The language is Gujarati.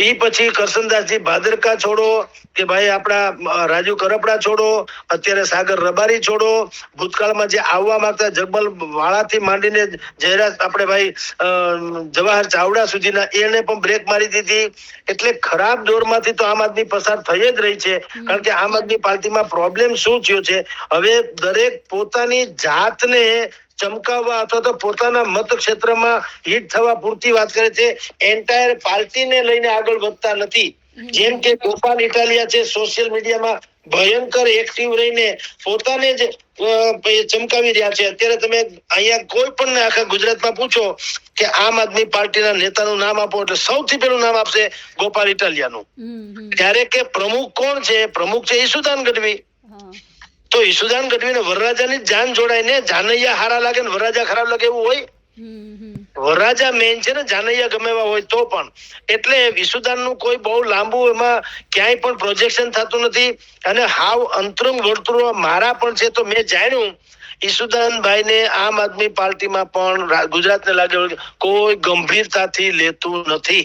એ પછી કરશનદાસજી ભાદરકા છોડો કે ભાઈ આપણા રાજુ કરપડા છોડો, અત્યારે સાગર રબારી છોડો, ભૂતકાળમાં જે આવવા માંગતા જગબલ વાળાથી માંડીને જયરાજ આપણે ભાઈ જવાહર ચાવડા સુધીના એને પણ બ્રેક મારી દીધી. એટલે ખરાબ દોરમાંથી તો આમ આદમી પસાર થઈ જ રહી છે. કારણ કે આમ આદમી પાર્ટીમાં પ્રોબ્લેમ શું થયો છે, હવે દરેક પોતાની જાતને ચમકાવવા અથવા તો પોતાના મત ક્ષેત્રમાં હિટ થવા પૂરતી વાત કરે છે. એન્ટાયર પાર્ટીને લઈને આગળ વધતા નથી. જેમ કે ગોપાલ ઇટાલિયા છે, સોશિયલ મીડિયામાં ભયંકર એક્ટિવ રહીને પોતાને જ ચમકાવી રહ્યા છે. અત્યારે તમે અહીંયા કોઈ પણ આખા ગુજરાતમાં પૂછો કે આમ આદમી પાર્ટીના નેતાનું નામ આપો એટલે સૌથી પહેલું નામ આપશે ગોપાલ ઇટાલિયાનું. ત્યારે કે પ્રમુખ કોણ છે? પ્રમુખ છે ઈસુદાન ગઢવી. તો ઈસુદાન ગઢવીને વરરાજાની જાન જોડાય ને, જાનૈયા હારા લાગે ને વરરાજા ખરાબ લાગે એવું હોય? વરરાજા મેન છે ને, જાનૈયા ગમે એવા હોય તો પણ. એટલે ઈસુદાન નું કોઈ બહુ લાંબુ એમાં ક્યાંય પણ પ્રોજેક્શન થતું નથી. અને હાવ અંતરંગ વર્તુળો મારા પણ છે. તો મેં જાણ્યું ઈસુદાનભાઈ ને આમ આદમી પાર્ટીમાં પણ ગુજરાતને લાગે કોઈ ગંભીરતાથી લેતું નથી.